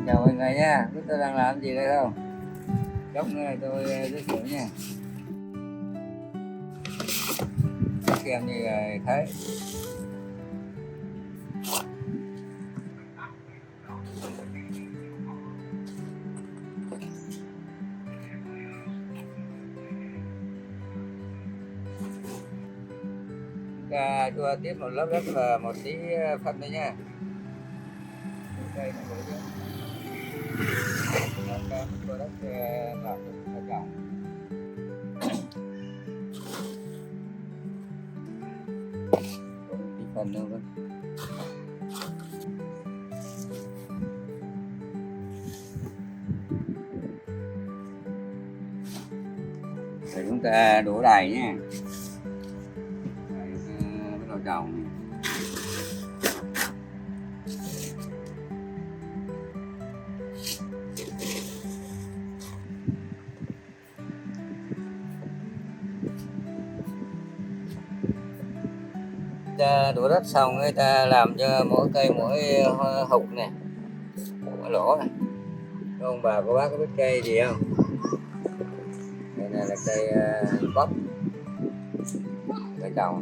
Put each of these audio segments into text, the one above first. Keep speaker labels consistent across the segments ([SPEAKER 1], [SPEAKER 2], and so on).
[SPEAKER 1] Chào mọi người nha, biết tôi đang làm gì đây không? Lúc này tôi giới thiệu nha. Kem như thấy. Chua tiếp một lớp đất và một tí phân thôi nha. Đây là một cái chua đất làm cho trồng. Tí phân nữa với. Rồi chúng ta đổ đầy nha. Bắt đầu trồng. Ta đổ đất xong người ta làm cho mỗi cây mỗi hục này, mỗi lỗ này. Ông bà cô bác có biết cây gì không? Đây này là cây bắp, cây trồng.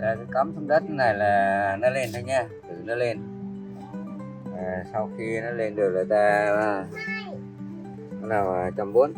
[SPEAKER 1] Cái cắm xuống đất này là nó lên thôi nha, tự nó lên. Sau khi nó lên được là ta bắt đầu chăm bón.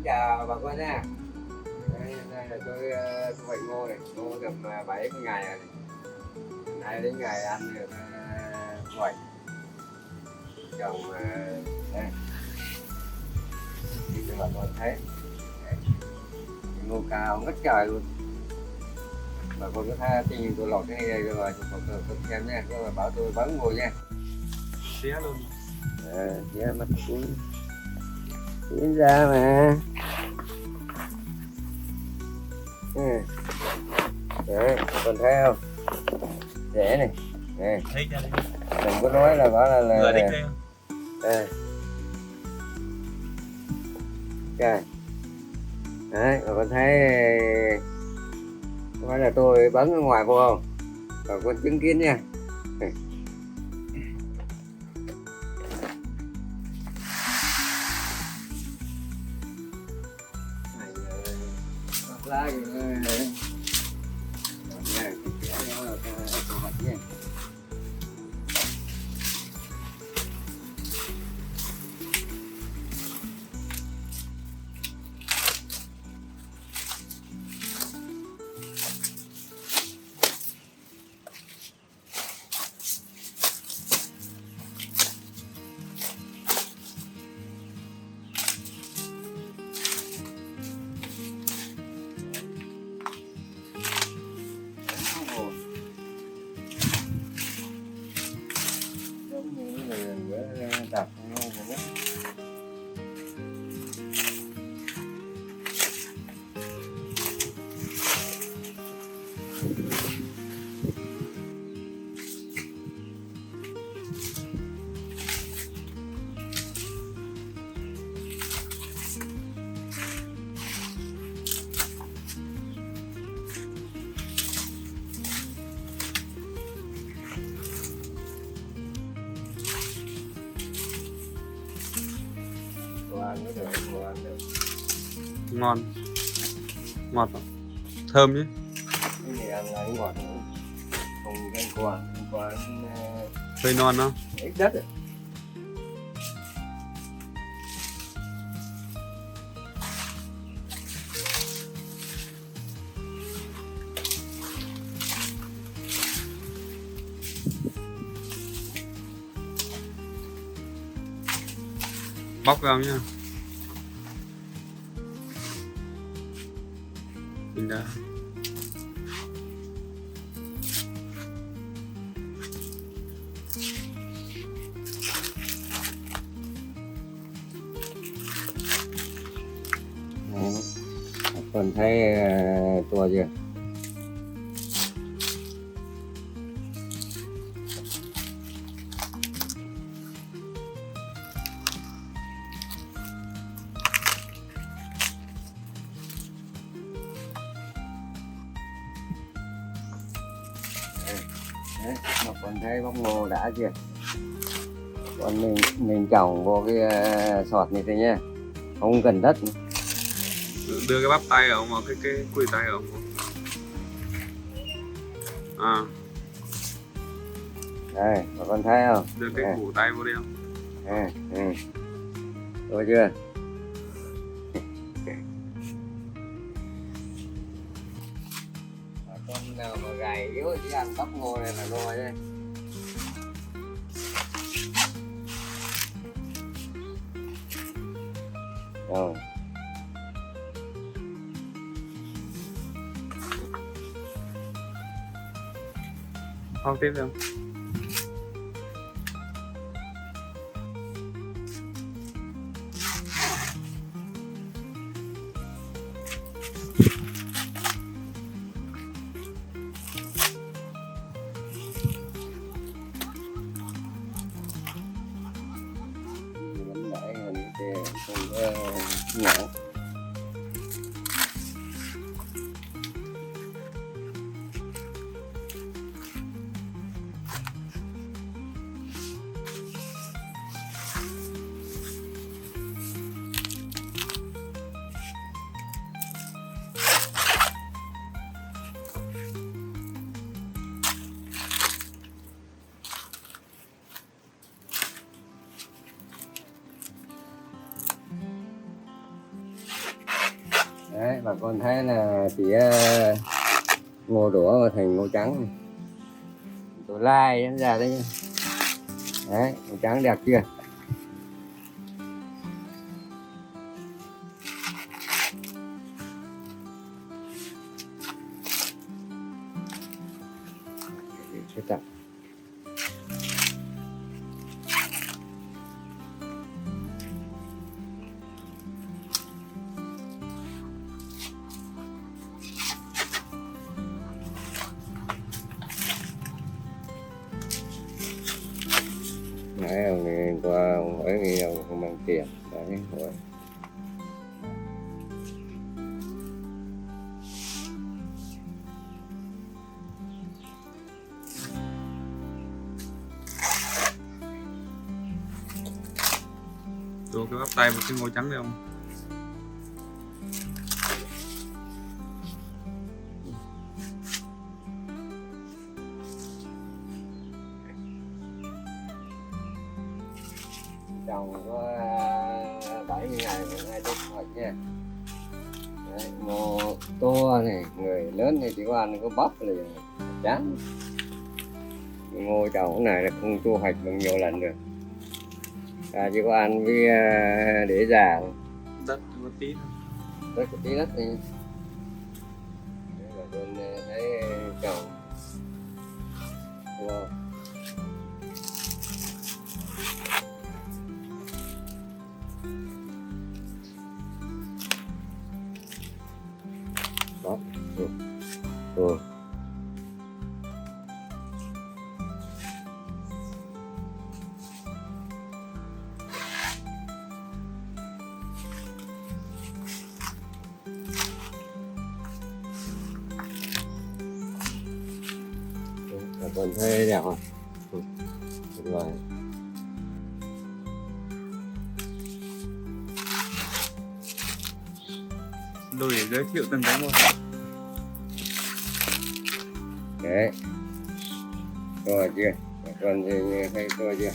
[SPEAKER 1] chào bà con nha. Đây là tôi thu hoạch ngô này, ngô tầm 7 ngày rồi. Nay đến ngày ăn được thu hoạch. Trồng đây. Thì cho bà con thấy. Ngô cao ngất trời luôn. Bà con có thấy tin tôi lọt cái này rồi tôi xem nha, các bạn bảo tôi bắn ngồi nha.
[SPEAKER 2] Xé luôn.
[SPEAKER 1] Xé mắt cũng xé ra mà. Đấy, còn thấy không? Rễ này. Đây.
[SPEAKER 2] Thích ra đây.
[SPEAKER 1] Đừng có nói là bảo là
[SPEAKER 2] Vừa thích đây không?
[SPEAKER 1] đây. Trời. Đấy, bà con thấy có phải là tôi bắn ở ngoài vô không? Bà con chứng kiến nha. Lá gì nữa nha, nó là thu hoạch nha. Tập
[SPEAKER 2] Ngon. Ngọt không? Thơm chứ.
[SPEAKER 1] cái này ăn là ngọt, không cái quả
[SPEAKER 2] Hơi non không?
[SPEAKER 1] ít đất rồi.
[SPEAKER 2] Bóc vào nhá. Mình đã.
[SPEAKER 1] Còn thấy tua chưa? Đấy, mà còn thấy bóc ngô đã chưa? Còn mình trồng vô cái sọt như thế nhá, không cần đất.
[SPEAKER 2] Đưa cái bắp tay ở mà cái cùi tay ở à.
[SPEAKER 1] Đây, bà con thấy không?
[SPEAKER 2] Đưa cái củ tay vô đi không?
[SPEAKER 1] Được chưa? Con nào mà gầy yếu chỉ ăn bắp ngô này là rồi đấy. Rồi.
[SPEAKER 2] Không tiếp không?
[SPEAKER 1] Mình để hình cái nhỏ. Đấy, bà con thấy là chỉ ngô đũa mà thành ngô trắng này. Tôi lai nó ra đấy nhá. Đấy, ngô trắng đẹp chưa? Cái tập nãy ông này qua ông hỏi nghĩ ông không mang tiền đấy rồi.
[SPEAKER 2] Tôi cái bắp tay một cái ngô trắng đấy không?
[SPEAKER 1] Trồng có 70 ngày một ngày thu hoạch nha. Đấy, ngô to này, người lớn thì chỉ có ăn có bắp là chán. Ngô trồng cái này là không thu hoạch bằng nhiều lần được. Chỉ có ăn với để già thôi.
[SPEAKER 2] Đất một tí thôi.
[SPEAKER 1] Đất một tí đất thì bà con thấy trồng wow. Đó. Ừ. Bà con thấy đẹp không? Tuyệt vời.
[SPEAKER 2] Tôi để giới thiệu từng cái một.
[SPEAKER 1] Đấy. Rồi chưa? Bà con thấy tôi chưa?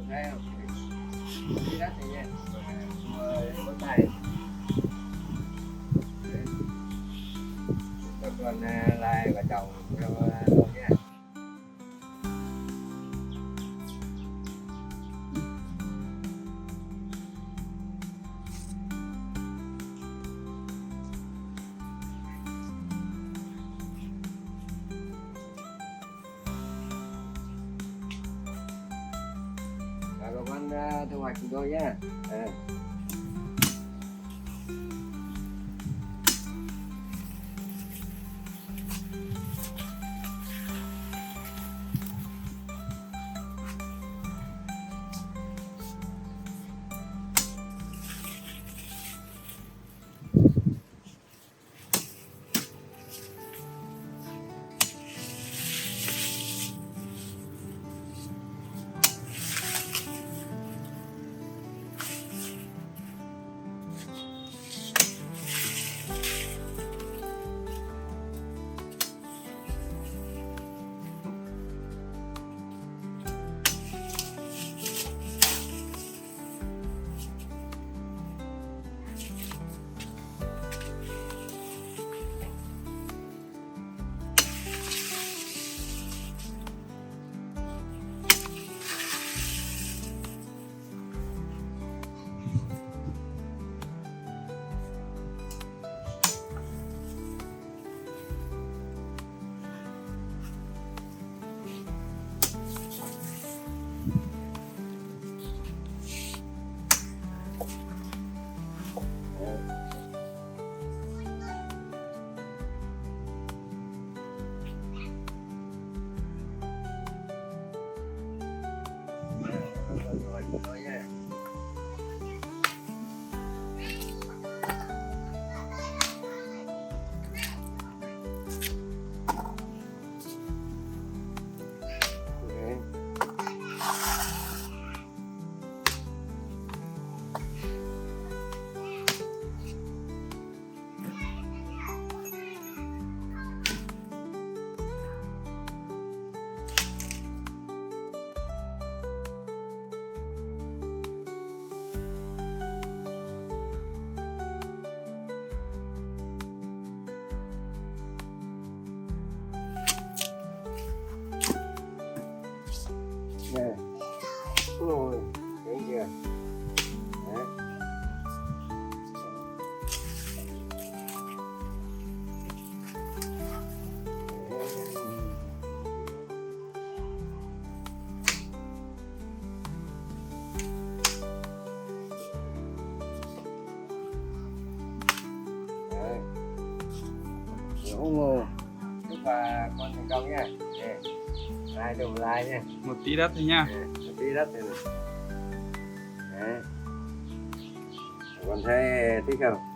[SPEAKER 1] Thấy không? Cái đất này nha. Bớt tay. Bà con lai và trồng cho luôn nha. Bà con thu hoạch của tôi nhé. Nè. Ôi, thấy chưa? Đấy. Đấy. Nhổ ngô. Chúc bà con thành công nha. Nè. Like đồng like nha.
[SPEAKER 2] Một tí đất thôi nha.
[SPEAKER 1] Nè, một tí đất này này. Đấy. Con thấy thích không?